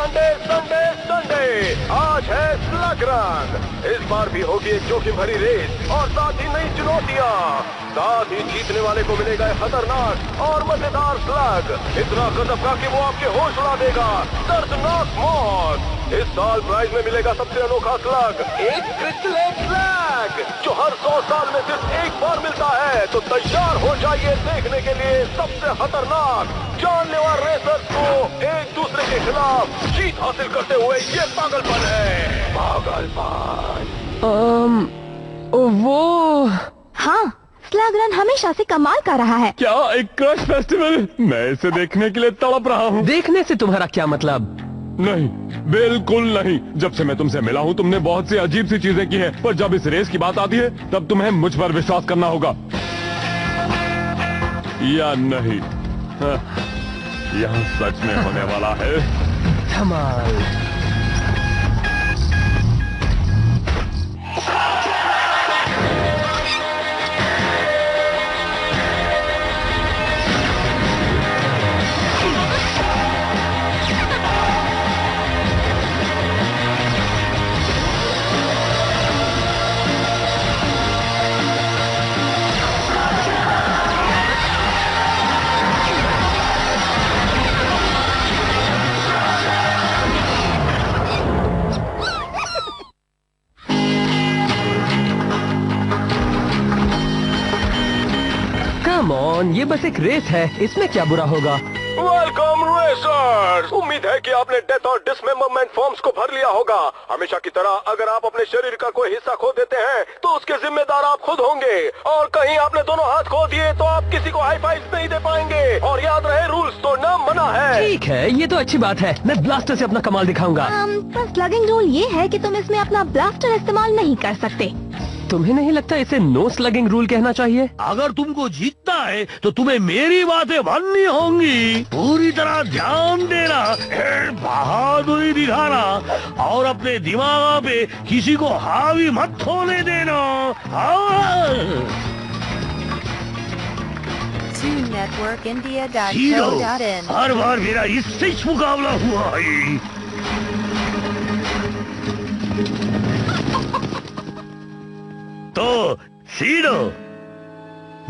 Sunday Sunday Sunday आज है slug run. इस बार भी होगी एक जोखिम भरी रेस और साथ ही नई चुनौतियाँ। साथ ही जीतने वाले को मिलेगा खतरनाक और मजेदार स्लग, इतना खतरनाक कि वो आपके होश उड़ा देगा। दर्दनाक मौत। इस साल प्राइज में मिलेगा सबसे अनोखा स्लग, एक क्रिस्टलेट स्लग जो हर 100 साल में सिर्फ एक बार मिलता है। तो तैयार हो जाइए देखने के लिए सबसे खतरनाक जानलेवा रेसर्स को एक दूसरे के खिलाफ जीत हासिल करते हुए। ये पागलपन है, पागलपन। वो हाँ, स्लग रन हमेशा से कमाल का रहा है। क्या एक क्रश फेस्टिवल? मैं इसे देखने के लिए तड़प रहा हूँ। देखने से तुम्हारा क्या मतलब? नहीं, बिल्कुल नहीं। जब से मैं तुमसे मिला हूँ तुमने बहुत सी अजीब सी चीजें की है, पर जब इस रेस की बात आती है तब तुम्हें मुझ पर विश्वास करना होगा या नहीं। हाँ, यहाँ सच में होने वाला है धमाल। कम ऑन, ये बस एक रेस है, इसमें क्या बुरा होगा। Welcome racers. उम्मीद है कि आपने डेथ और डिसमेंबरमेंट फॉर्म्स को भर लिया होगा। हमेशा की तरह अगर आप अपने शरीर का कोई हिस्सा खो देते हैं तो उसके जिम्मेदार आप खुद होंगे, और कहीं आपने दोनों हाथ खो दिए तो आप किसी को हाई फाइव नहीं दे पाएंगे। और याद रहे, रूल्स तोड़ना मना है। ठीक है, ये तो अच्छी बात है। मैं ब्लास्टर से अपना कमाल दिखाऊंगा। पर स्लगिंग रूल ये है कि तुम इसमें अपना ब्लास्टर इस्तेमाल नहीं कर सकते। तुम्हें नहीं लगता इसे नो स्लगिंग रूल कहना चाहिए? अगर तुमको जीतना है तो तुम्हें मेरी बातें माननी होंगी। पूरी तरह ध्यान देना, बहादुरी दिखाना और अपने दिमाग पे किसी को हावी मत होने देना। TuneNetworkIndia.co.in हर बार मेरा इससे मुकाबला हुआ है। तो सीडो,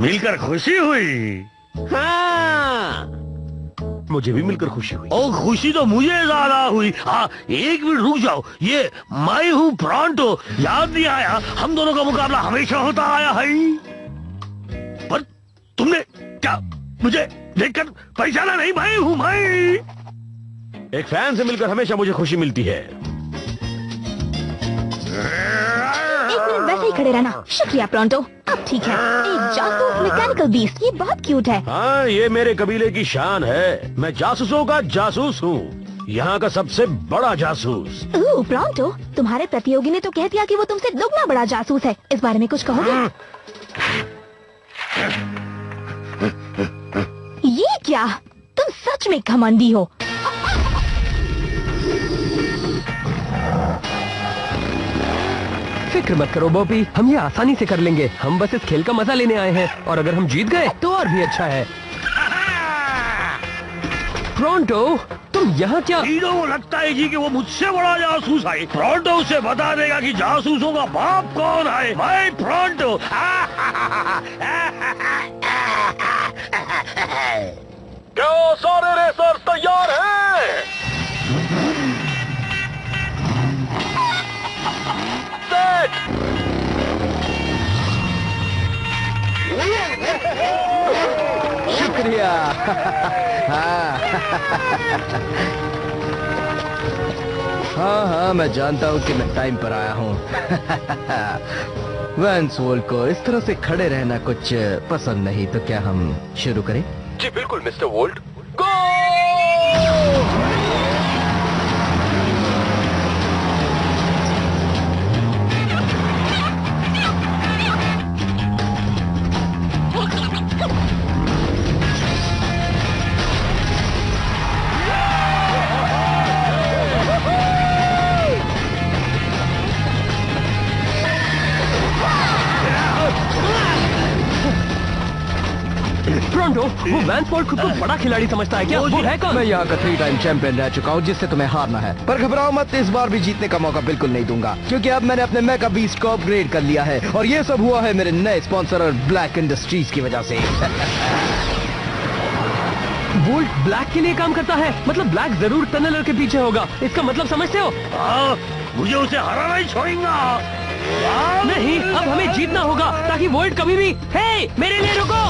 मिलकर खुशी हुई। हाँ, मुझे भी मिलकर खुशी हुई। और खुशी तो मुझे ज्यादा हुई। हाँ, एक मिनट रुक जाओ। ये मैं हूँ प्रॉन्टो, याद नहीं आया? हम दोनों का मुकाबला हमेशा होता आया है। पर तुमने क्या मुझे देखकर पहचाना नहीं? मैं हूँ मैं। एक फैन से मिलकर हमेशा मुझे खुशी मिलती है। वैसे ही खड़े रहना। शुक्रिया प्रोंटो। अब ठीक है। एक जासूस मैकेनिकल बीस्ट, ये बहुत क्यूट है। हाँ, ये मेरे कबीले की शान है। मैं जासूसों का जासूस हूँ, यहाँ का सबसे बड़ा जासूस। ओह प्रोंटो, तुम्हारे प्रतियोगी ने तो कह दिया कि वो तुमसे दुगना बड़ा जासूस है। इस बारे में कुछ कहोगे? ये क्या? तुम सच में घमंडी हो। फिक्र मत करो बॉबी, हम ये आसानी से कर लेंगे। हम बस इस खेल का मजा लेने आए हैं, और अगर हम जीत गए तो और भी अच्छा है। प्रोंटो, तुम यहाँ क्या? सीडो को लगता है जी कि वो मुझसे बड़ा जासूस है। प्रॉन्टो उसे बता देगा कि जासूसों का बाप कौन है। मैं प्रॉन्टो। क्या सारे रेसर्स तैयार हैं? सेट। शुक्रिया। हाँ, मैं जानता हूँ कि मैं टाइम पर आया हूँ। वैंस वोल्ट को इस तरह से खड़े रहना कुछ पसंद नहीं, तो क्या हम शुरू करें? जी बिल्कुल मिस्टर वोल्ट। गो! प्रोंटो, वो वैंस फोर्ड खुद को बड़ा खिलाड़ी समझता है क्या? वो है कौन? मैं यहाँ का 3 टाइम चैंपियन रह चुका हूँ, जिससे तुम्हें हारना है। पर घबराओ मत, इस बार भी जीतने का मौका बिल्कुल नहीं दूंगा, क्योंकि अब मैंने अपने मेगा बीस्ट को अपग्रेड कर लिया है, और ये सब हुआ है मेरे नए स्पॉन्सर और ब्लैक इंडस्ट्रीज की वजह से। बोल्ट ब्लैक के लिए काम करता है, मतलब ब्लैक जरूर टनलर के पीछे होगा। इसका मतलब समझते हो? मुझे उसे हराना ही छोड़ूंगा। नहीं, अब हमें जीतना होगा ताकि वोल्ट कभी भी। हे, मेरे लिए रुको।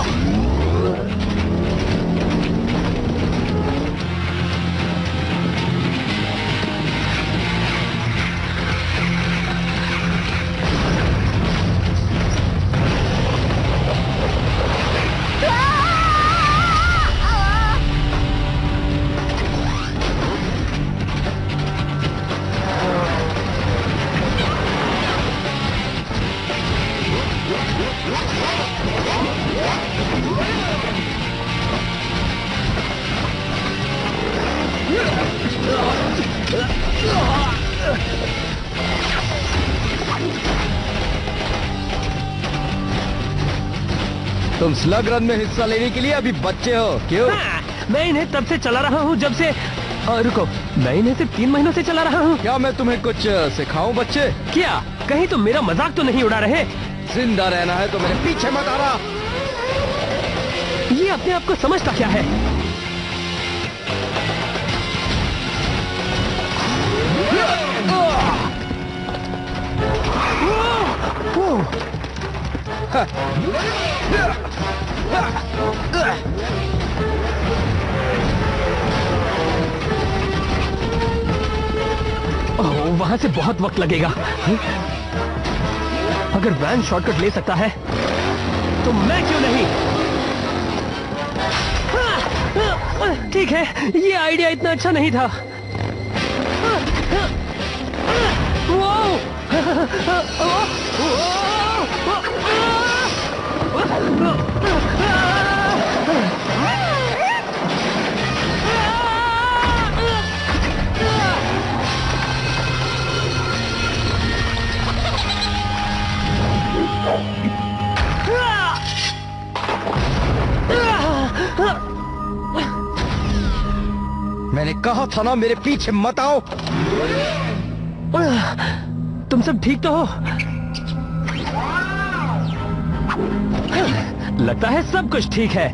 तुम स्लग रन में हिस्सा लेने के लिए अभी बच्चे हो, क्यों? मैं इन्हें तब से चला रहा हूँ जब से रुको, मैं इन्हें सिर्फ 3 महीनों से चला रहा हूँ। क्या मैं तुम्हें कुछ सिखाऊं बच्चे? क्या कहीं तुम मेरा मजाक तो नहीं उड़ा रहे? जिंदा रहना है तो मेरे पीछे मत आना। ये अपने आप को समझता क्या है? वहां से बहुत वक्त लगेगा। अगर वैन शॉर्टकट ले सकता है तो मैं क्यों नहीं? ठीक है, ये आइडिया इतना अच्छा नहीं था। मैंने कहा था ना, मेरे पीछे मत आओ। तुम सब ठीक तो हो? लगता है सब कुछ ठीक है,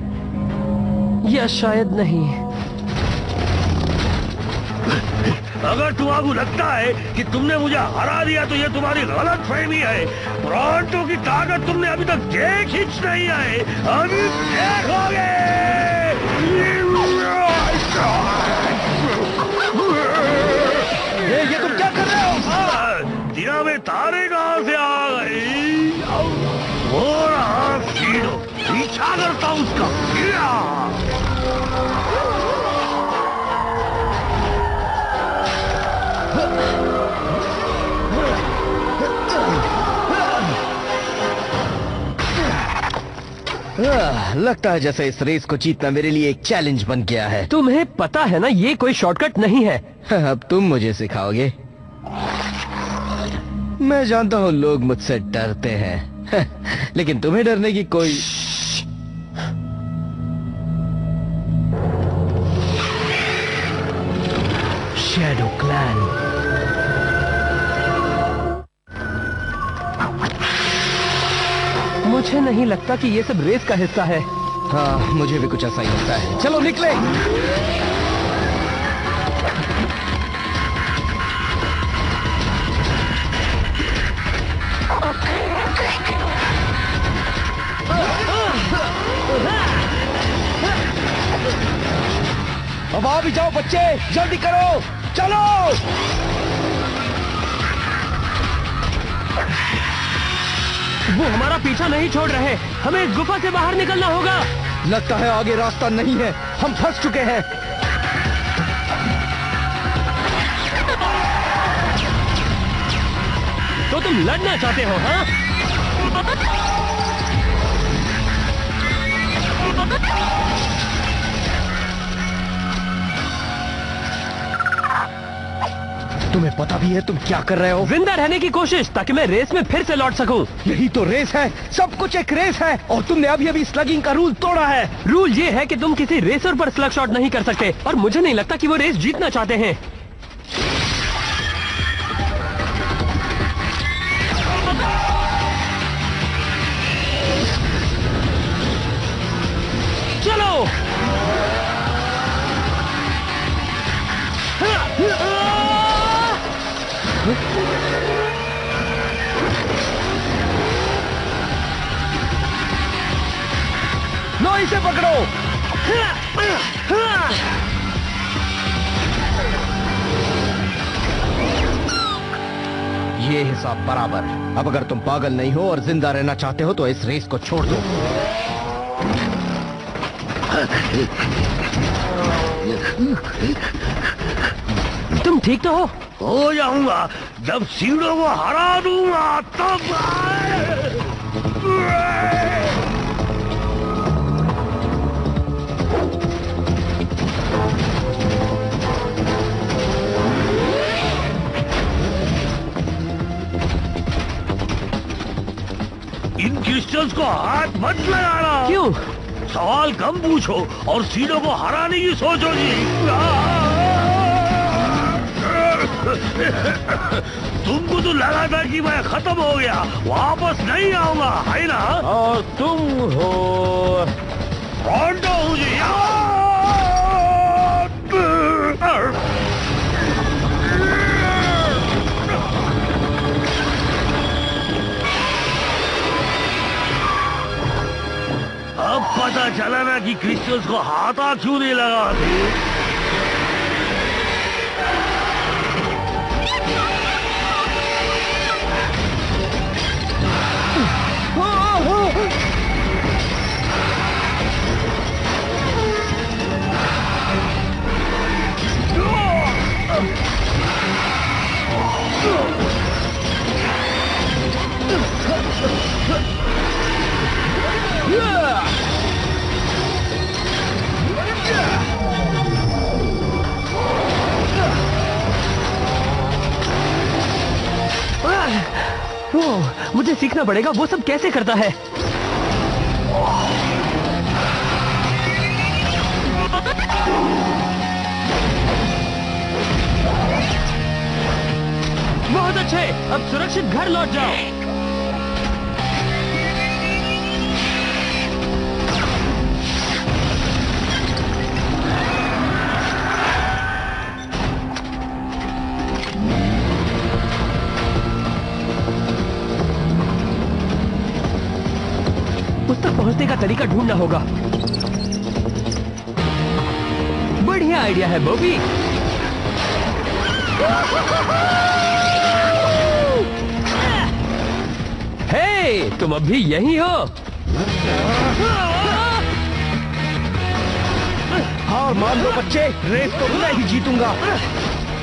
या शायद नहीं। अगर तुम्हारा लगता है कि तुमने मुझे हरा दिया तो ये तुम्हारी गलत फहमी है। ब्रॉन्टो की ताकत तुमने अभी तक देख ही नहीं है, अभी देखोगे। ये तुम क्या कर रहे हो? दिया में तारे कहां से आ गई? वो रहा सीडो, पीछा करता हूं उसका। लगता है जैसे इस रेस को जीतना मेरे लिए एक चैलेंज बन गया है। तुम्हें पता है ना, ये कोई शॉर्टकट नहीं है। अब तुम मुझे सिखाओगे? मैं जानता हूँ लोग मुझसे डरते हैं, लेकिन तुम्हें डरने की कोई... शैडो क्लैन। मुझे नहीं लगता कि ये सब रेस का हिस्सा है। हाँ, मुझे भी कुछ ऐसा ही लगता है। चलो निकले। अब आ भी जाओ बच्चे, जल्दी करो, चलो। वो हमारा पीछा नहीं छोड़ रहे, हमें इस गुफा से बाहर निकलना होगा। लगता है आगे रास्ता नहीं है, हम फंस चुके हैं। तो तुम लड़ना चाहते हो, हाँ? तुम्हें पता भी है तुम क्या कर रहे हो? जिंदा रहने की कोशिश, ताकि मैं रेस में फिर से लौट सकूं। यही तो रेस है, सब कुछ एक रेस है, और तुमने अभी अभी स्लगिंग का रूल तोड़ा है। रूल ये है कि तुम किसी रेसर पर स्लग शॉट नहीं कर सकते, और मुझे नहीं लगता कि वो रेस जीतना चाहते हैं। चलो लो इसे पकड़ो। ये हिसाब बराबर। अब अगर तुम पागल नहीं हो और जिंदा रहना चाहते हो तो इस रेस को छोड़ दो। तुम ठीक तो हो? हो जाऊंगा जब सीडो को हरा दूंगा तब। इन क्रिस्टल्स को हाथ मत लगाना। क्यों? सवाल कम पूछो और सीडो को हराने की सोचो जी। तुमको तो लगा था कि मैं खत्म हो गया, वापस नहीं आऊंगा, है ना? और तुम हो रोंडो हूँ जी। अब पता चला ना कि क्रिस्टल्स को हाथा क्यों नहीं लगाते। मुझे सीखना पड़ेगा वो सब कैसे करता है। बहुत अच्छे, अब सुरक्षित घर लौट जाओ। उस तक पहुंचने का तरीका ढूंढना होगा। बढ़िया आइडिया है बॉबी। हे, तुम अब भी यही हो? हार मान लो बच्चे, रेस तो मैं ही जीतूंगा।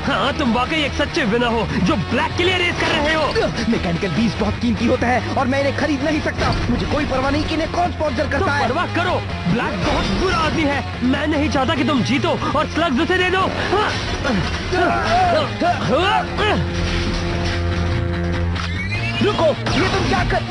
हाँ, तुम वाकई एक सच्चे विनर हो जो ब्लैक के लिए रेस कर रहे हो। मैकेनिकल बीस्ट बहुत कीमती होता है और मैं इन्हें खरीद नहीं सकता। मुझे कोई परवाह नहीं कि इन्हें कौन स्पॉन्सर करता है। परवाह करो, ब्लैक बहुत बुरा आदमी है। मैं नहीं चाहता कि तुम जीतो और स्लग्स उसे दे दो। रुको, ये तुम क्या कर?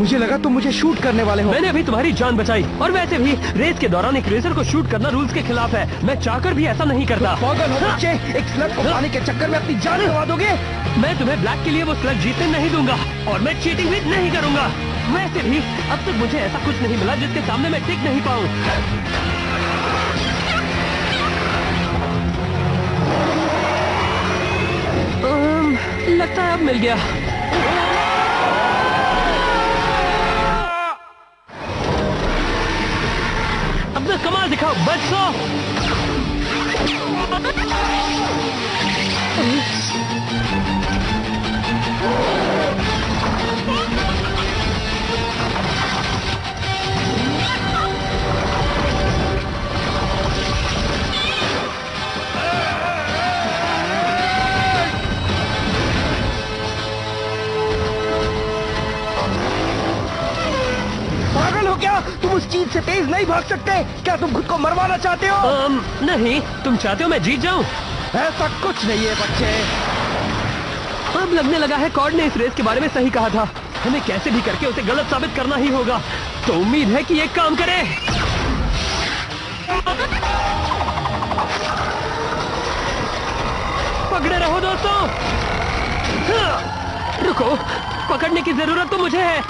मुझे लगा तुम मुझे शूट करने वाले हो। मैंने अभी तुम्हारी जान बचाई, और वैसे भी रेस के दौरान एक रेसर को शूट करना रूल्स के खिलाफ है। मैं चाहकर भी ऐसा नहीं करता। पागल हो बच्चे, एक स्लग को पाने के चक्कर में अपनी जान गंवा दोगे। मैं तुम्हें ब्लैक के लिए वो स्लग जीतने नहीं दूंगा, और मैं चीटिंग भी नहीं करूंगा। वैसे भी अब तक मुझे ऐसा कुछ नहीं मिला जिसके सामने मैं टिक नहीं पाऊं। लगता है अब मिल गया। अपना कमाल दिखाओ बच्चों। पागल हो क्या? तुम उस चीज से तेज नहीं भाग सकते? क्या तुम खुद को मरवाना चाहते हो? नहीं, तुम चाहते हो मैं जीत जाऊं? ऐसा कुछ नहीं है बच्चे। अब लगने लगा है कॉर्ड ने इस रेस के बारे में सही कहा था। हमें कैसे भी करके उसे गलत साबित करना ही होगा। तो उम्मीद है कि ये काम करे। पकड़े रहो दोस्तों। रुको, पकड़ने की जरूरत तो मुझे है।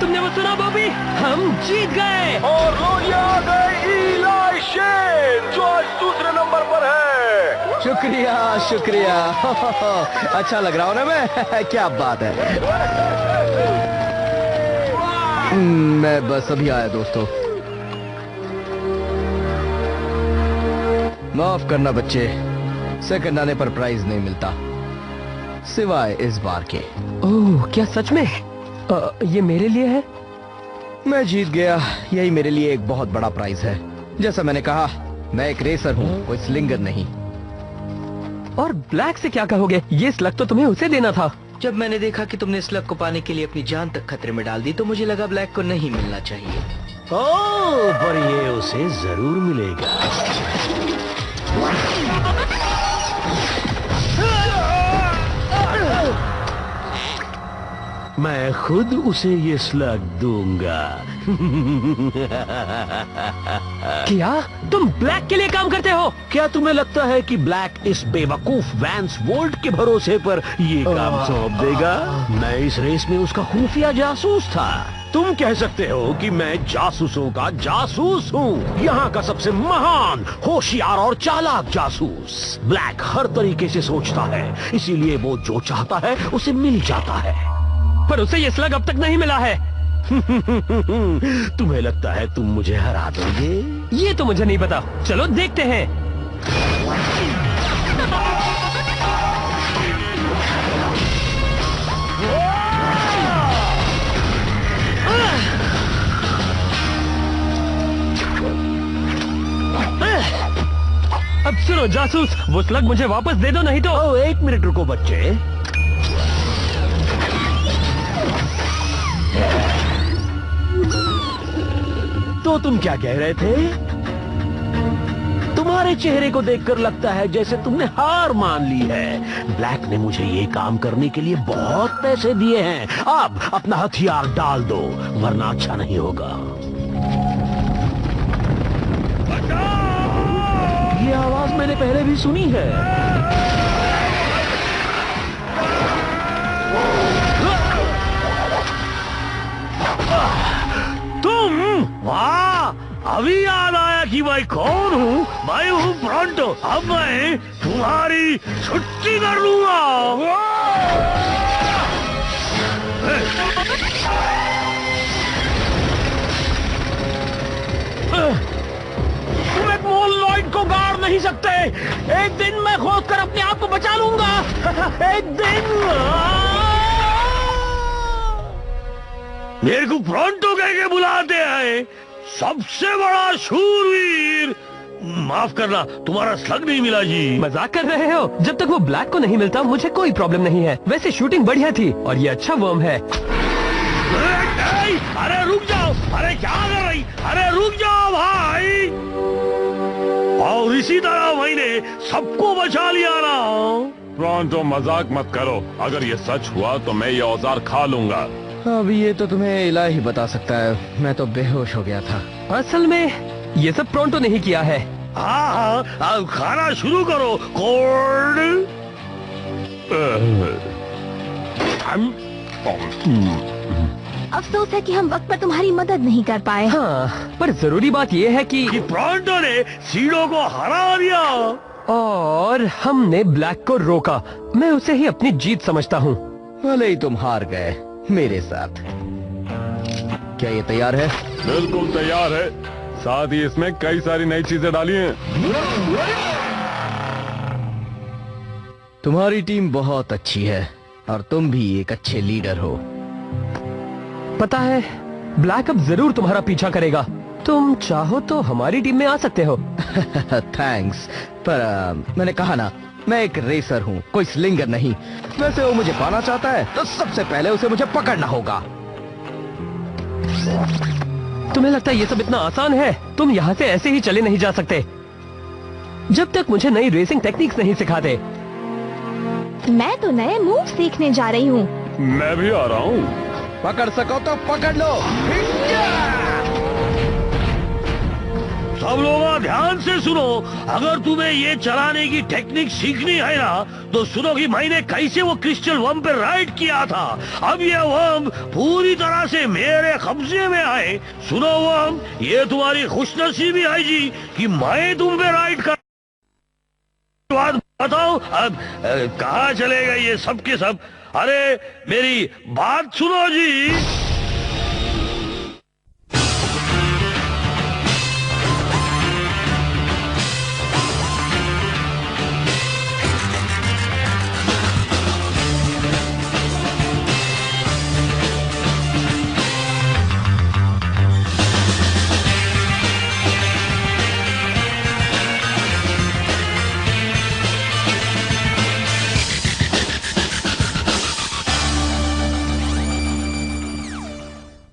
तुमने वो सुना बॉबी? हम जीत गए। और लो ये आ गए इलाई शेन, जो आज दूसरे नंबर पर है। शुक्रिया शुक्रिया। अच्छा लग रहा हूँ ना मैं? क्या बात है। मैं बस अभी आया दोस्तों। माफ करना बच्चे, सेकंड आने पर प्राइज नहीं मिलता, सिवाय इस बार के। ओह, क्या सच में? ये मेरे लिए है? मैं जीत गया, यही मेरे लिए एक बहुत बड़ा प्राइज है। जैसा मैंने कहा, मैं एक रेसर हूँ, कोई स्लिंगर नहीं। और ब्लैक से क्या कहोगे? ये स्लग तो तुम्हें उसे देना था। जब मैंने देखा कि तुमने स्लग को पाने के लिए अपनी जान तक खतरे में डाल दी, तो मुझे लगा ब्लैक को नहीं मिलना चाहिए। ओह, पर ये उसे जरूर मिलेगा। मैं खुद उसे ये स्लग दूंगा। क्या तुम ब्लैक के लिए काम करते हो? क्या तुम्हें लगता है कि ब्लैक इस बेवकूफ वैंस वोल्ट के भरोसे पर ये काम सौंप देगा? मैं इस रेस में उसका खुफिया जासूस था। तुम कह सकते हो कि मैं जासूसों का जासूस हूँ, यहाँ का सबसे महान, होशियार और चालाक जासूस। ब्लैक हर तरीके से सोचता है, इसीलिए वो जो चाहता है उसे मिल जाता है। पर उसे ये स्लग अब तक नहीं मिला है। तुम्हें लगता है तुम मुझे हरा दोगे? ये तो मुझे नहीं पता। चलो देखते हैं। अब सुनो जासूस, वो स्लग मुझे वापस दे दो, नहीं तो। ओ, एक मिनट रुको बच्चे। तो तुम क्या कह रहे थे? तुम्हारे चेहरे को देखकर लगता है जैसे तुमने हार मान ली है। ब्लैक ने मुझे ये काम करने के लिए बहुत पैसे दिए हैं। अब अपना हथियार डाल दो, वरना अच्छा नहीं होगा। ये आवाज मैंने पहले भी सुनी है। तुम? वाह, अभी याद आया कि मैं कौन हूँ। मैं हूँ ब्रॉन्टो। अब मैं तुम्हारी छुट्टी कर लूंगा। तुम एक मोल लॉयड को गाड़ नहीं सकते। एक दिन मैं खोद कर अपने आप को बचा लूंगा। एक दिन। मेरे को ब्रॉन्टो कह के बुलाते हैं, सबसे बड़ा शूरवीर। माफ करना, तुम्हारा स्लग नहीं मिला जी। मजाक कर रहे हो? जब तक वो ब्लैक को नहीं मिलता मुझे कोई प्रॉब्लम नहीं है। वैसे शूटिंग बढ़िया थी और ये अच्छा वर्म है। अरे रुक जाओ। अरे क्या कर रही? अरे रुक जाओ भाई। और इसी तरह मैंने सबको बचा लिया ना। ब्रॉन्टो मजाक मत करो। अगर ये सच हुआ तो मैं ये औजार खा लूंगा। अब ये तो तुम्हें इलाही बता सकता है, मैं तो बेहोश हो गया था। असल में ये सब ब्रॉन्टो नहीं किया है। हाँ, अब खाना शुरू करो कॉर्ड। अफसोस है कि हम वक्त पर तुम्हारी मदद नहीं कर पाए। हाँ, पर जरूरी बात ये है कि ब्रॉन्टो ने सीडो को हरा दिया और हमने ब्लैक को रोका। मैं उसे ही अपनी जीत समझता हूँ। भले ही तुम हार गए मेरे साथ। क्या ये तैयार है? बिल्कुल तैयार है। साथ ही इसमें कई सारी नई चीजें डाली हैं। तुम्हारी टीम बहुत अच्छी है और तुम भी एक अच्छे लीडर हो। पता है, ब्लैक अब जरूर तुम्हारा पीछा करेगा। तुम चाहो तो हमारी टीम में आ सकते हो। थैंक्स, पर मैंने कहा ना, मैं एक रेसर हूँ, कोई स्लिंगर नहीं। वैसे वो मुझे पाना चाहता है तो सबसे पहले उसे मुझे पकड़ना होगा। तुम्हें लगता है ये सब इतना आसान है? तुम यहाँ से ऐसे ही चले नहीं जा सकते जब तक मुझे नई रेसिंग टेक्निक्स नहीं सिखाते। मैं तो नए मूव सीखने जा रही हूँ। मैं भी आ रहा हूँ। पकड़ सको तो पकड़ लो। सब लोग ध्यान से सुनो, अगर तुम्हें ये चलाने की टेक्निक सीखनी है ना, तो सुनो कि मैंने कैसे वो क्रिस्टल वर्म पे राइड किया था। अब ये वर्म पूरी तरह से मेरे कब्जे में आए। सुनो वर्म, ये तुम्हारी खुशनसीबी है जी कि मैं तुम पे राइड कर। बात बताओ, अब कहाँ चले गए ये सब के सब? अरे मेरी बात सुनो जी।